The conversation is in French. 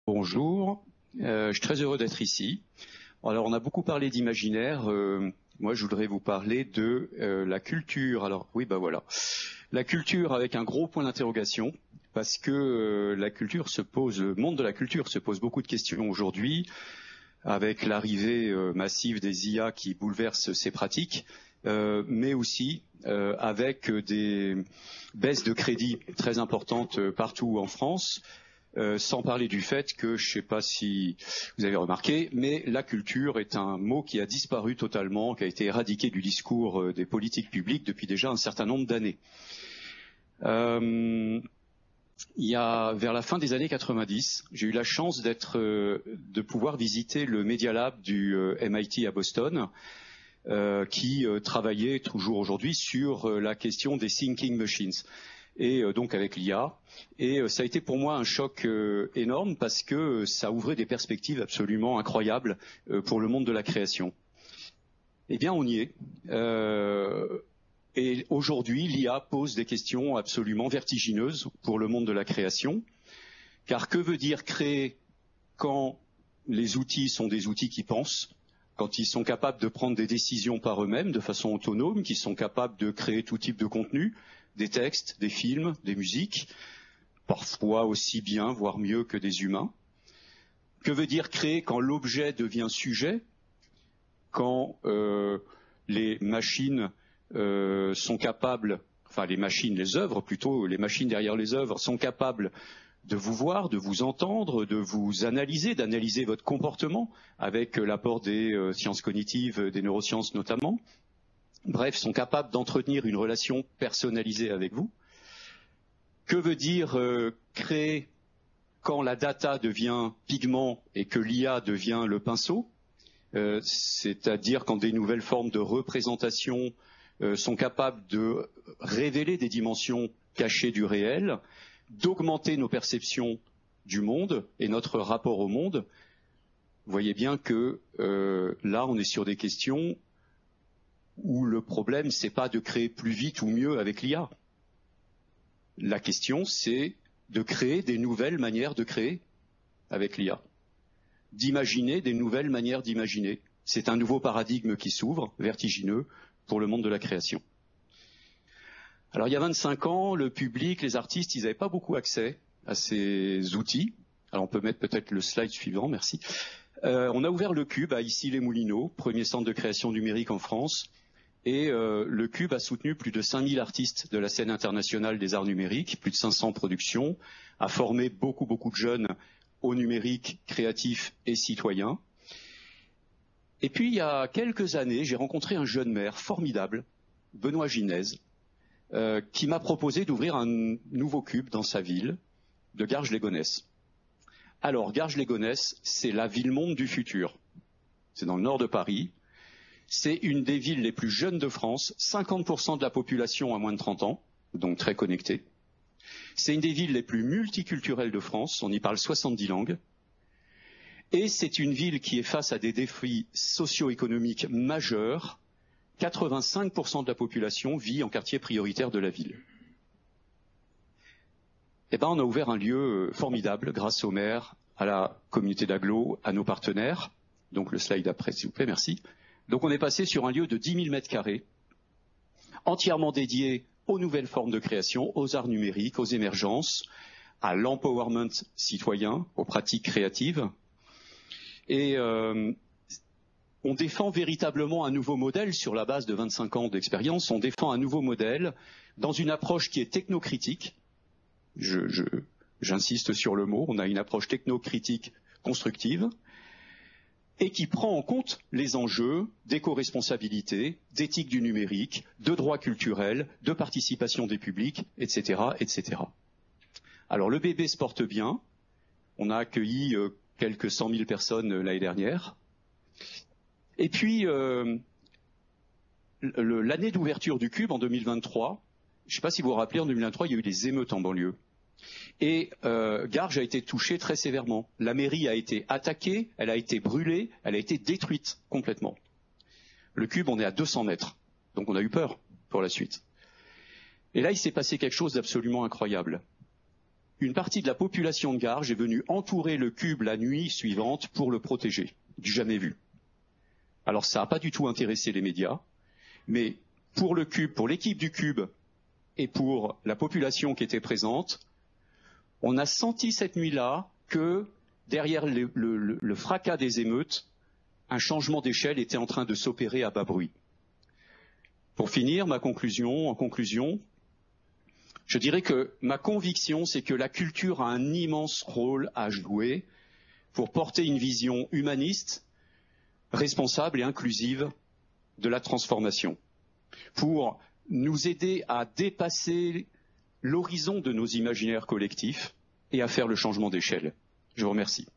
Bonjour, je suis très heureux d'être ici. Alors, on a beaucoup parlé d'imaginaire. Moi, je voudrais vous parler de la culture. Alors, oui, bah voilà. La culture avec un gros point d'interrogation, parce que la culture se pose, le monde de la culture se pose beaucoup de questions aujourd'hui, avec l'arrivée massive des IA qui bouleversent ces pratiques, mais aussi avec des baisses de crédit très importantes partout en France. Sans parler du fait que, je ne sais pas si vous avez remarqué, mais la culture est un mot qui a disparu totalement, qui a été éradiqué du discours des politiques publiques depuis déjà un certain nombre d'années. Il y a, vers la fin des années 90, j'ai eu la chance de pouvoir visiter le Media Lab du MIT à Boston, qui travaillait toujours aujourd'hui sur la question des thinking machines. Et donc avec l'IA. Et ça a été pour moi un choc énorme parce que ça ouvrait des perspectives absolument incroyables pour le monde de la création. Eh bien, on y est. Et aujourd'hui, l'IA pose des questions absolument vertigineuses pour le monde de la création. Car que veut dire créer quand les outils sont des outils qui pensent, quand ils sont capables de prendre des décisions par eux-mêmes de façon autonome, qu'ils sont capables de créer tout type de contenu, des textes, des films, des musiques, parfois aussi bien, voire mieux que des humains. Que veut dire créer quand l'objet devient sujet, quand les machines sont capables, enfin les machines, les œuvres plutôt, les machines derrière les œuvres sont capables de vous voir, de vous entendre, de vous analyser, d'analyser votre comportement avec l'apport des sciences cognitives, des neurosciences notamment. Bref, sont capables d'entretenir une relation personnalisée avec vous. Que veut dire créer quand la data devient pigment et que l'IA devient le pinceau, c'est-à-dire quand des nouvelles formes de représentation sont capables de révéler des dimensions cachées du réel, d'augmenter nos perceptions du monde et notre rapport au monde. Vous voyez bien que là, on est sur des questions où le problème, c'est pas de créer plus vite ou mieux avec l'IA. La question, c'est de créer des nouvelles manières de créer avec l'IA, d'imaginer des nouvelles manières d'imaginer. C'est un nouveau paradigme qui s'ouvre, vertigineux, pour le monde de la création. Alors, il y a 25 ans, le public, les artistes, ils n'avaient pas beaucoup accès à ces outils. Alors, on peut mettre peut-être le slide suivant, merci. On a ouvert le Cube à Issy-les-Moulineaux, premier centre de création numérique en France. Et le Cube a soutenu plus de 5000 artistes de la scène internationale des arts numériques, plus de 500 productions, a formé beaucoup de jeunes au numérique, créatifs et citoyens. Et puis, il y a quelques années, j'ai rencontré un jeune maire formidable, Benoît Ginez, qui m'a proposé d'ouvrir un nouveau Cube dans sa ville, de Garges-les-Gonesse. Alors, Garges-les-Gonesse, c'est la ville-monde du futur. C'est dans le nord de Paris. C'est une des villes les plus jeunes de France, 50% de la population a moins de 30 ans, donc très connectée. C'est une des villes les plus multiculturelles de France, on y parle 70 langues. Et c'est une ville qui est face à des défis socio-économiques majeurs. 85% de la population vit en quartier prioritaire de la ville. Eh ben, on a ouvert un lieu formidable grâce au maire, à la communauté d'agglo, à nos partenaires. Donc le slide après, s'il vous plaît, merci. Donc on est passé sur un lieu de 10 000 mètres carrés, entièrement dédié aux nouvelles formes de création, aux arts numériques, aux émergences, à l'empowerment citoyen, aux pratiques créatives. Et on défend véritablement un nouveau modèle sur la base de 25 ans d'expérience. On défend un nouveau modèle dans une approche qui est technocritique. J'insiste sur le mot, on a une approche technocritique constructive et qui prend en compte les enjeux d'éco-responsabilité, d'éthique du numérique, de droits culturels, de participation des publics, etc., etc. Alors le bébé se porte bien. On a accueilli quelques 100 000 personnes l'année dernière. Et puis, l'année d'ouverture du Cube en 2023, je ne sais pas si vous vous rappelez, en 2023, il y a eu des émeutes en banlieue. Et Garges a été touchée très sévèrement. La mairie a été attaquée, elle a été brûlée, elle a été détruite complètement. Le Cube, on est à 200 mètres, donc on a eu peur pour la suite. Et là, il s'est passé quelque chose d'absolument incroyable. une partie de la population de Garges est venue entourer le cube la nuit suivante pour le protéger. Du jamais vu. Alors ça n'a pas du tout intéressé les médias, mais pour le cube, pour l'équipe du cube et pour la population qui était présente, on a senti cette nuit-là que derrière le fracas des émeutes, un changement d'échelle était en train de s'opérer à bas bruit. Pour finir, en conclusion, je dirais que ma conviction, c'est que la culture a un immense rôle à jouer pour porter une vision humaniste, responsable et inclusive de la transformation, pour nous aider à dépasser l'horizon de nos imaginaires collectifs et à faire le changement d'échelle. Je vous remercie.